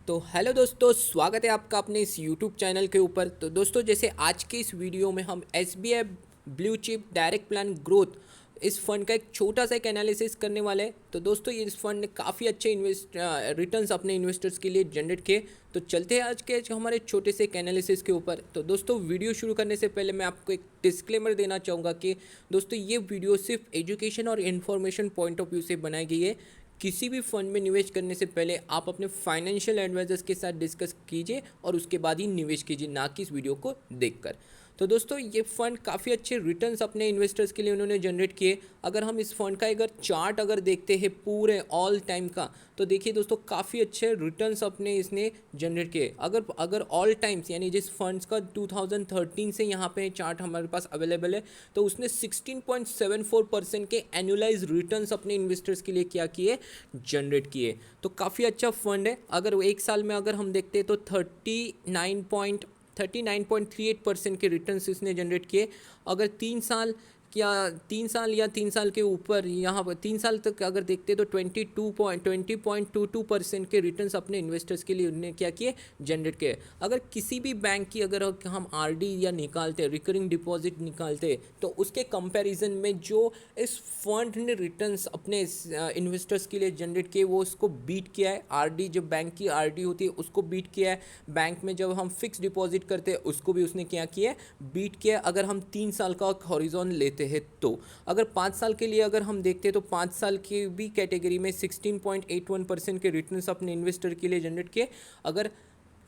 तो हेलो दोस्तों, स्वागत है आपका अपने इस यूट्यूब चैनल के ऊपर। तो दोस्तों, जैसे आज के इस वीडियो में हम SBI blue chip direct plan growth इस फंड का एक छोटा सा एक एनालिसिस करने वाले हैं। तो दोस्तों, ये इस फंड ने काफ़ी अच्छे रिटर्न्स अपने इन्वेस्टर्स के लिए जनरेट किए। तो चलते हैं आज के हमारे छोटे से एक एनालिसिस के ऊपर। तो दोस्तों, वीडियो शुरू करने से पहले मैं आपको एक डिस्क्लेमर देना चाहूँगा कि दोस्तों, ये वीडियो सिर्फ एजुकेशन और इन्फॉर्मेशन पॉइंट ऑफ व्यू से बनाई गई है। किसी भी फंड में निवेश करने से पहले आप अपने फाइनेंशियल एडवाइजर्स के साथ डिस्कस कीजिए और उसके बाद ही निवेश कीजिए, ना कि इस वीडियो को देखकर। तो दोस्तों, ये फंड काफ़ी अच्छे रिटर्न्स अपने इन्वेस्टर्स के लिए उन्होंने जनरेट किए। अगर हम इस फंड का अगर चार्ट अगर देखते हैं पूरे ऑल टाइम का, तो देखिए दोस्तों, काफ़ी अच्छे रिटर्न्स अपने इसने जनरेट किए। अगर अगर ऑल टाइम्स यानी जिस फंड्स का 2013 से यहाँ पे चार्ट हमारे पास अवेलेबल है, तो उसने 16.74% के एनुअलाइज रिटर्न्स अपने इन्वेस्टर्स के लिए क्या किए, जनरेट किए। तो काफ़ी अच्छा फंड है। अगर एक साल में अगर हम देखते हैं तो 39.38% के रिटर्न्स इसने जनरेट किए। अगर 3 साल या 3 साल के ऊपर यहाँ पर 3 साल तक अगर देखते तो 20.22% के रिटर्न्स अपने इन्वेस्टर्स के लिए उन्होंने क्या किए, जनरेट किए। अगर किसी भी बैंक की अगर हम आरडी या निकालते, रिकरिंग डिपॉजिट निकालते, तो उसके कंपैरिजन में जो इस फंड ने रिटर्न्स अपने इन्वेस्टर्स के लिए जनरेट किए, वो उसको बीट किया है। आरडी, जब बैंक की आरडी होती है उसको बीट किया है। बैंक में जब हम फिक्स डिपॉजिट करते हैं उसको भी उसने क्या किया है, बीट किया। अगर हम 3 साल का हॉरिजॉन लेते हैं, तो अगर 5 साल के लिए अगर हम देखते हैं तो 5 साल की भी कैटेगरी में 16.81% के रिटर्न्स अपने इन्वेस्टर के लिए जनरेट किए। अगर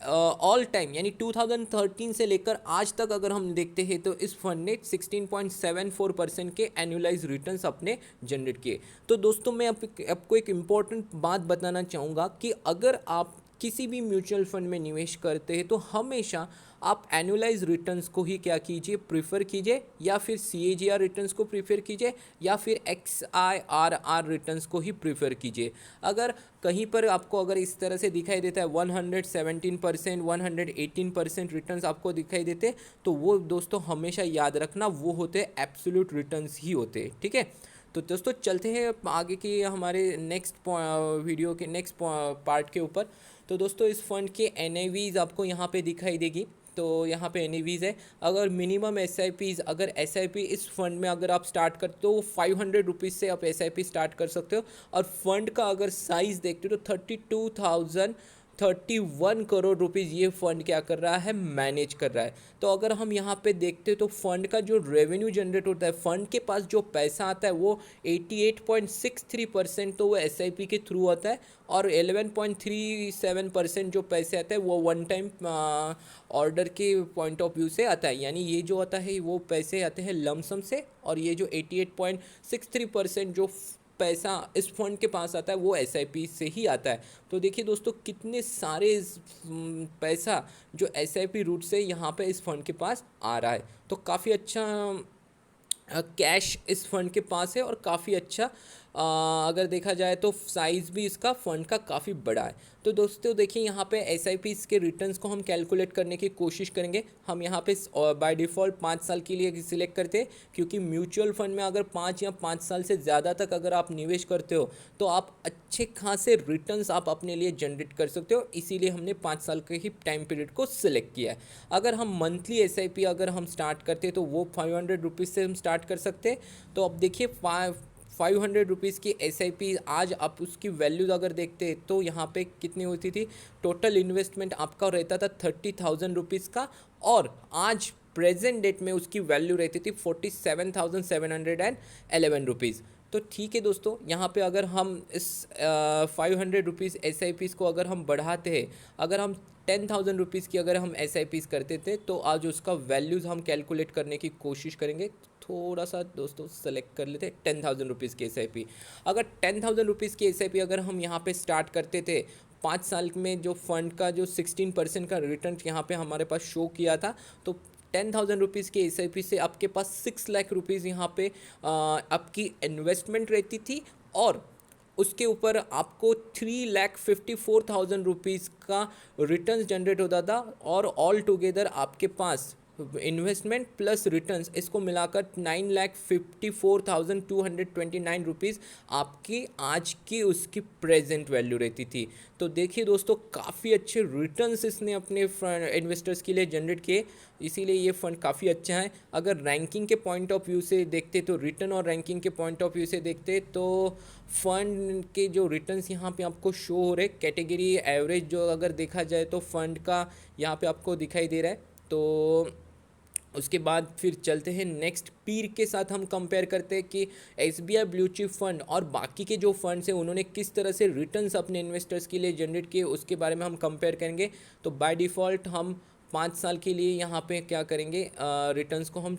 ऑल टाइम यानी 2013 से लेकर आज तक अगर हम देखते हैं, तो इस फंड ने 16.74% के एनुअलाइज रिटर्न्स अपने जनरेट किए। तो दोस्तों, मैं आपको एक इम्पॉर्टेंट बात बताना चाहूँगा कि अगर आप किसी भी म्यूचुअल फंड में निवेश करते हैं, तो हमेशा आप एनुअलाइज रिटर्न्स को ही क्या कीजिए, प्रीफर कीजिए, या फिर CAGR रिटर्न्स को प्रीफर कीजिए, या फिर XIRR रिटर्न्स को ही प्रीफर कीजिए। अगर कहीं पर आपको अगर इस तरह से दिखाई देता है 117%, 118% रिटर्न्स आपको दिखाई देते, तो वो दोस्तों हमेशा याद रखना, वो होते हैं एब्सोल्यूट रिटर्न्स ही होते हैं। ठीक है। तो दोस्तों, चलते हैं आगे की हमारे नेक्स्ट वीडियो के नेक्स्ट पार्ट के ऊपर। तो दोस्तों, इस फंड के NAVs आपको यहाँ पे दिखाई देगी। तो यहाँ पे NAVs है। अगर मिनिमम SIPs, अगर SIP इस फंड में अगर आप स्टार्ट करते हो तो 500 रुपीज़ से आप SIP स्टार्ट कर सकते हो। और फंड का अगर साइज़ देखते हो तो 31 करोड़ रुपीज़ ये फ़ंड क्या कर रहा है, मैनेज कर रहा है। तो अगर हम यहाँ पे देखते तो फंड का जो रेवेन्यू जनरेट होता है, फंड के पास जो पैसा आता है, वो 88.63% तो वो SIP के थ्रू आता है, और 11.37% जो पैसे आते हैं वो वन टाइम ऑर्डर के पॉइंट ऑफ व्यू से आता है। यानी ये जो आता है वो पैसे आते हैं लमसम से, और ये जो 88.63% जो पैसा इस फंड के पास आता है वो SIP से ही आता है। तो देखिए दोस्तों, कितने सारे पैसा जो SIP रूट से यहाँ पे इस फंड के पास आ रहा है। तो काफ़ी अच्छा कैश इस फंड के पास है, और काफ़ी अच्छा अगर देखा जाए तो साइज़ भी इसका फंड का काफ़ी बड़ा है। तो दोस्तों देखिए, यहाँ पे SIPs के रिटर्न्स को हम कैलकुलेट करने की कोशिश करेंगे। हम यहाँ पे बाय डिफ़ॉल्ट 5 साल के लिए सिलेक्ट करते हैं, क्योंकि म्यूचुअल फंड में अगर 5 या 5 साल से ज़्यादा तक अगर आप निवेश करते हो, तो आप अच्छे खासे रिटर्न्स आप अपने लिए जनरेट कर सकते हो। इसीलिए हमने 5 साल के ही टाइम पीरियड को सिलेक्ट किया है। अगर हम मंथली SIP अगर हम स्टार्ट करते हैं, तो वो 500 रुपीज़ से हम स्टार्ट कर सकते हैं। तो अब देखिए, 500 रुपीज़ की SIP आज आप उसकी वैल्यूज़ अगर देखते हैं तो यहाँ पे कितनी होती थी, टोटल इन्वेस्टमेंट आपका रहता था 30,000 रुपीज़ का, और आज प्रेजेंट डेट में उसकी वैल्यू रहती थी 47,711 रुपीज़। तो ठीक है दोस्तों, यहाँ पे अगर हम इस 500 रुपीज़ SIPs को अगर हम बढ़ाते हैं, अगर हम 10,000 रुपीज़ की अगर हम SIPs करते थे, तो आज उसका वैल्यूज़ हम कैलकुलेट करने की कोशिश करेंगे। थोड़ा सा दोस्तों सेलेक्ट कर लेते, 10,000 रुपीज़ की SIP। अगर 10,000 रुपीज़ की SIP अगर हम यहाँ पे स्टार्ट करते थे, 5 साल में जो फंड का जो 16% का रिटर्न यहाँ पे हमारे पास शो किया था, तो 10,000 रुपीज़ की SIP से आपके पास 6 लाख रुपीज़ यहाँ पे आपकी इन्वेस्टमेंट रहती थी, और उसके ऊपर आपको 3,54,000 रुपीज़ का रिटर्न जनरेट होता था, और ऑल टुगेदर आपके पास इन्वेस्टमेंट प्लस रिटर्न्स, इसको मिलाकर 9,54,229 रुपीज़ आपकी आज की उसकी प्रेजेंट वैल्यू रहती थी। तो देखिए दोस्तों, काफ़ी अच्छे रिटर्न्स इसने अपने इन्वेस्टर्स के लिए जनरेट किए, इसीलिए ये फंड काफ़ी अच्छा है। अगर रैंकिंग के पॉइंट ऑफ व्यू से देखते तो रिटर्न और रैंकिंग के पॉइंट ऑफ व्यू से देखते तो फंड के जो रिटर्न्स यहाँ पे आपको शो हो रहे, कैटेगरी एवरेज जो अगर देखा जाए तो फंड का यहाँ पे आपको दिखाई दे रहा है। तो उसके बाद फिर चलते हैं नेक्स्ट पीर के साथ, हम कंपेयर करते हैं कि SBI ब्लू चिप फंड और बाकी के जो फंड्स हैं उन्होंने किस तरह से रिटर्न्स अपने इन्वेस्टर्स के लिए जनरेट किए, उसके बारे में हम कंपेयर करेंगे। तो बाय डिफ़ॉल्ट हम 5 साल के लिए यहाँ पे क्या करेंगे, रिटर्न्स को हम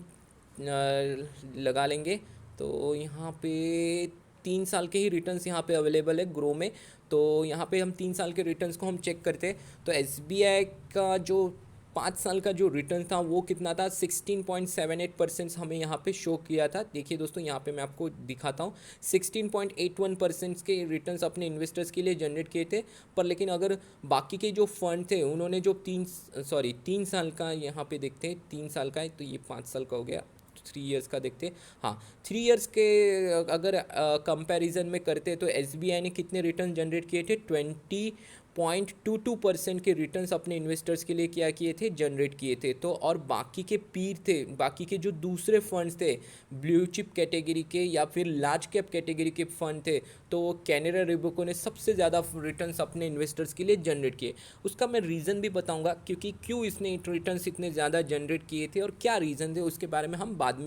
लगा लेंगे। तो यहाँ पे 3 साल के ही रिटर्न्स यहाँ पे अवेलेबल है ग्रो में। तो यहाँ पे हम 3 साल के रिटर्न्स को हम चेक करते हैं। तो SBI का जो 5 साल का जो रिटर्न था वो कितना था, 16.78% हमें यहाँ पे शो किया था। देखिए दोस्तों, यहाँ पे मैं आपको दिखाता हूँ, 16.81% के रिटर्न्स अपने इन्वेस्टर्स के लिए जनरेट किए थे। पर लेकिन अगर बाकी के जो फंड थे उन्होंने जो 3 साल का यहाँ पे देखते हैं, 3 साल का है तो ये 5 साल का हो गया, 3 इयर्स का देखते हैं। हाँ, 3 इयर्स के अगर कंपैरिजन में करते तो SBI ने कितने रिटर्न जनरेट किए थे, 20.22% के रिटर्न्स अपने इन्वेस्टर्स के लिए क्या किए थे, जनरेट किए थे। तो और बाकी के पीर थे, बाकी के जो दूसरे फंड्स थे ब्लू चिप कैटेगरी के या फिर लार्ज कैप कैटेगरी के फंड थे, तो कैनरा रोबेको ने सबसे ज़्यादा रिटर्न्स अपने इन्वेस्टर्स के लिए जनरेट किए। उसका मैं रीज़न भी बताऊंगा क्योंकि क्यों इसने रिटर्न्स इतने ज़्यादा जनरेट किए थे और क्या रीज़न थे, उसके बारे में हम बाद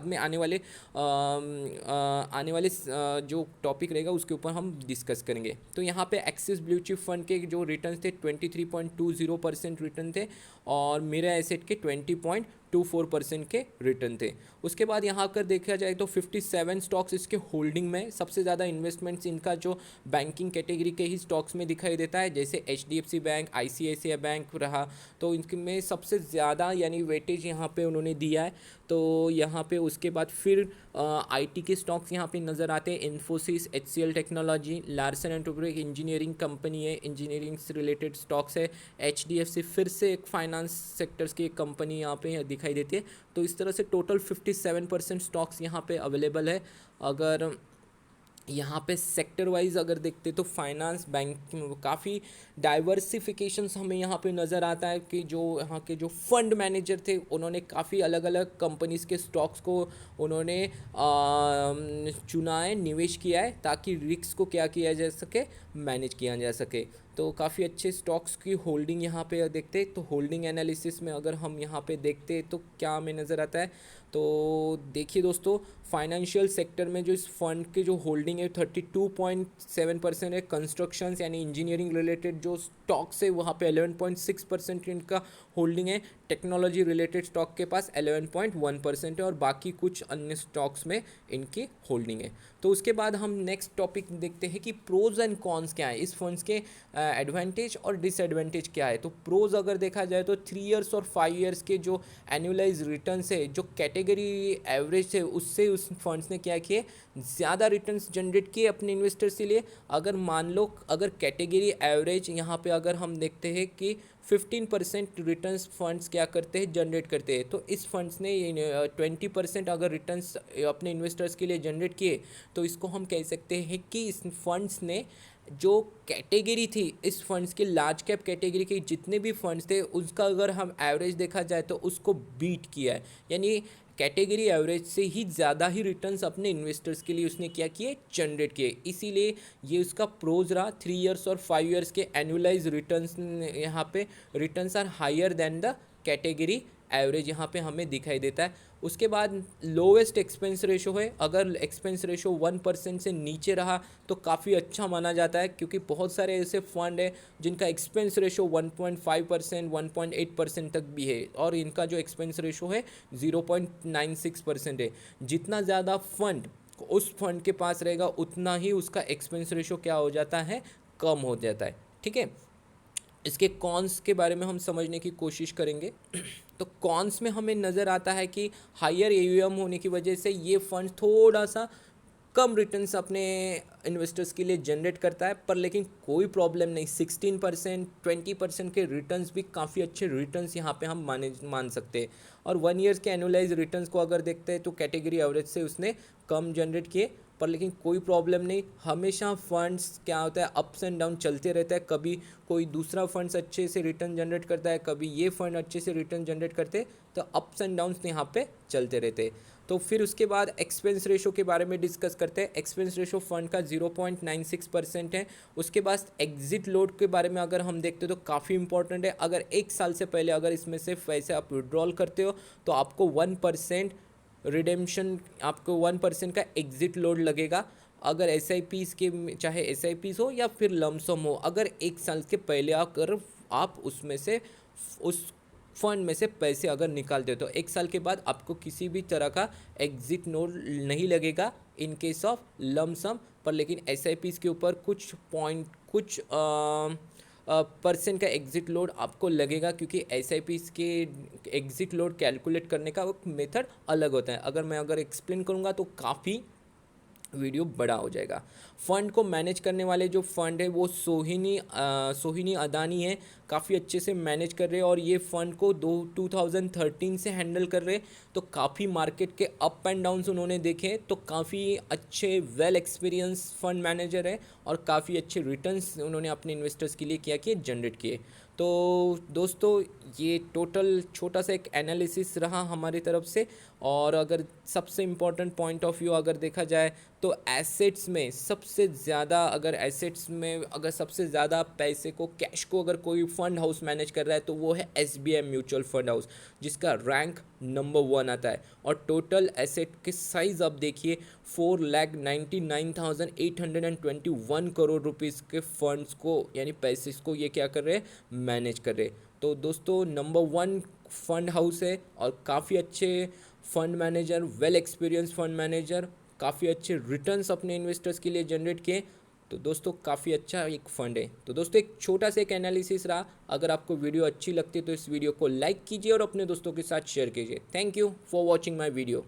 में आने वाले जो टॉपिक रहेगा उसके ऊपर हम डिस्कस करेंगे। तो यहाँ पे एक्सिस ब्लू चिप फंड के जो रिटर्न्स थे 23.20% रिटर्न थे और मेरा एसेट के 20.24% के रिटर्न थे। उसके बाद यहाँ कर देखा जाए तो 57 स्टॉक्स इसके होल्डिंग में, सबसे ज़्यादा इन्वेस्टमेंट्स इनका जो बैंकिंग कैटेगरी के ही स्टॉक्स में दिखाई देता है, जैसे HDFC बैंक, ICICI बैंक रहा, तो इनमें सबसे ज़्यादा यानी वेटेज यहाँ पे उन्होंने दिया है। तो यहाँ पे उसके बाद फिर IT के स्टॉक्स यहाँ पे नज़र आते हैं, Infosys, HCL technology, Larsen and Toubro engineering company है, इंजीनियरिंग से रिलेटेड स्टॉक्स है, HDFC फिर से एक फाइनेंस सेक्टर्स की एक कंपनी यहाँ पे दिखाई देती है। तो इस तरह से टोटल 57% स्टॉक्स यहाँ पे अवेलेबल है। अगर यहाँ पे सेक्टर वाइज अगर देखते तो फाइनेंस, बैंक, काफ़ी डाइवर्सिफिकेशंस हमें यहाँ पे नज़र आता है कि जो यहाँ के जो फंड मैनेजर थे उन्होंने काफ़ी अलग अलग कंपनीज़ के स्टॉक्स को उन्होंने चुना है, निवेश किया है, ताकि रिस्क को क्या किया जा सके, मैनेज किया जा सके। तो काफ़ी अच्छे स्टॉक्स की होल्डिंग यहाँ पे देखते, तो होल्डिंग एनालिसिस में अगर हम यहाँ पे देखते तो क्या हमें नज़र आता है। तो देखिए दोस्तों, फाइनेंशियल सेक्टर में जो इस फंड के जो होल्डिंग है 32.7% है। कंस्ट्रक्शंस यानी इंजीनियरिंग रिलेटेड जो स्टॉक्स है वहाँ पे 11.6% इनका होल्डिंग है। टेक्नोलॉजी रिलेटेड स्टॉक के पास 11.1% है और बाकी कुछ अन्य स्टॉक्स में इनकी होल्डिंग है। तो उसके बाद हम नेक्स्ट टॉपिक देखते हैं कि प्रोज एंड कॉन्स क्या है, इस फंड्स के एडवांटेज और डिसएडवांटेज क्या है। तो प्रोज अगर देखा जाए तो 3 इयर्स और 5 इयर्स के जो एनुअलाइज रिटर्न्स है, जो कैटेगरी एवरेज है, उससे उस फंड्स ने क्या किए, ज़्यादा रिटर्न्स जनरेट किए अपने इन्वेस्टर्स के लिए। अगर मान लो अगर कैटेगरी एवरेज यहाँ पे अगर हम देखते हैं कि 15% रिटर्न्स फंड्स क्या करते हैं, जनरेट करते हैं, तो इस फंड्स ने 20% अगर रिटर्न्स अपने इन्वेस्टर्स के लिए जनरेट किए, तो इसको हम कह सकते हैं कि इस फंड्स ने जो कैटेगरी थी, इस फंड्स के लार्ज कैप कैटेगरी के जितने भी फंड्स थे उसका अगर हम एवरेज देखा जाए तो उसको बीट किया है, यानी कैटेगरी एवरेज से ही ज़्यादा ही रिटर्न्स अपने इन्वेस्टर्स के लिए उसने क्या किए, जनरेट किए। इसीलिए ये उसका प्रोज रहा। 3 इयर्स और 5 इयर्स के एनुअलाइज रिटर्न्स यहाँ पे returns are higher than the category average यहाँ पे हमें दिखाई देता है। उसके बाद लोवेस्ट एक्सपेंस रेशो है, अगर एक्सपेंस रेशो 1% से नीचे रहा तो काफ़ी अच्छा माना जाता है, क्योंकि बहुत सारे ऐसे फंड है जिनका एक्सपेंस रेशो 1.5%, 1.8% तक भी है और इनका जो एक्सपेंस रेशो है 0.96% है। जितना ज़्यादा फंड उस फंड के पास रहेगा उतना ही उसका एक्सपेंस रेशो क्या हो जाता है, कम हो जाता है। ठीक है, इसके कॉन्स के बारे में हम समझने की कोशिश करेंगे। तो कॉन्स में हमें नज़र आता है कि हायर AUM होने की वजह से ये फंड थोड़ा सा कम रिटर्न्स अपने इन्वेस्टर्स के लिए जनरेट करता है, पर लेकिन कोई प्रॉब्लम नहीं, 16% 20% के रिटर्न्स भी काफ़ी अच्छे रिटर्न्स यहाँ पे हम मान सकते हैं। और 1 ईयर्स के एनुअलाइज रिटर्न्स को अगर देखते हैं तो कैटेगरी एवरेज से उसने कम जनरेट किए, पर लेकिन कोई प्रॉब्लम नहीं। हमेशा फंड्स क्या होता है, अप्स एंड डाउन चलते रहता है, कभी कोई दूसरा फंड्स अच्छे से रिटर्न जनरेट करता है, कभी ये फंड अच्छे से रिटर्न जनरेट करते हैं, तो अप्स एंड डाउन्स यहाँ पे चलते रहते हैं। तो फिर उसके बाद एक्सपेंस रेशो के बारे में डिस्कस करते हैं। एक्सपेंस रेशो फंड का 0.96% है। उसके बाद एग्जिट लोड के बारे में अगर हम देखते हैं तो काफ़ी इंपॉर्टेंट है। अगर 1 साल से पहले अगर इसमें से पैसे आप विड्रॉल करते हो तो आपको 1% रिडेम्पशन, आपको 1% का एग्जिट लोड लगेगा। अगर एस आई पीज़ के, चाहे एस आई पीज़ हो या फिर लमसम हो, अगर 1 साल के पहले अगर आप उसमें से उस फंड में से पैसे अगर निकालते हो तो 1 साल के बाद आपको किसी भी तरह का एग्जिट नोट नहीं लगेगा इन केस ऑफ लमसम। पर लेकिन एस आई पीज़ के ऊपर कुछ परसेंट का एग्जिट लोड आपको लगेगा, क्योंकि एस आई पीज़ के एग्जिट लोड कैलकुलेट करने का मेथड अलग होता है। अगर एक्सप्लेन करूँगा तो काफ़ी वीडियो बड़ा हो जाएगा। फ़ंड को मैनेज करने वाले जो फ़ंड है वो सोहिनी अदानी है, काफ़ी अच्छे से मैनेज कर रहे हैं और ये फ़ंड को 2013 से हैंडल कर रहे हैं। तो काफ़ी मार्केट के अप एंड डाउन्स उन्होंने देखे, तो काफ़ी अच्छे वेल एक्सपीरियंस फंड मैनेजर है और काफ़ी अच्छे रिटर्न्स उन्होंने अपने इन्वेस्टर्स के लिए किया जनरेट किए। तो दोस्तों ये टोटल छोटा सा एक एनालिसिस रहा हमारी तरफ से। और अगर सबसे इम्पॉर्टेंट पॉइंट ऑफ व्यू अगर देखा जाए तो एसेट्स में सबसे ज़्यादा, अगर सबसे ज़्यादा पैसे को, कैश को अगर कोई फंड हाउस मैनेज कर रहा है तो वो है SBI म्यूचुअल फंड हाउस, जिसका रैंक नंबर 1 आता है। और टोटल एसेट के साइज़ आप देखिए 4,99,821 करोड़ रुपीज़ के फंड्स को, यानी पैसे को ये क्या कर रहे हैं, मैनेज कर रहे हैं। तो दोस्तों नंबर 1 फंड हाउस है और काफ़ी अच्छे fund manager, well experience fund manager, काफ़ी अच्छे रिटर्न्स अपने इन्वेस्टर्स के लिए जनरेट किए। तो दोस्तों काफ़ी अच्छा एक फ़ंड है। तो दोस्तों एक छोटा सा एक एनालिसिस रहा। अगर आपको वीडियो अच्छी लगती है तो इस वीडियो को लाइक कीजिए और अपने दोस्तों के साथ शेयर कीजिए। Thank you for watching my video.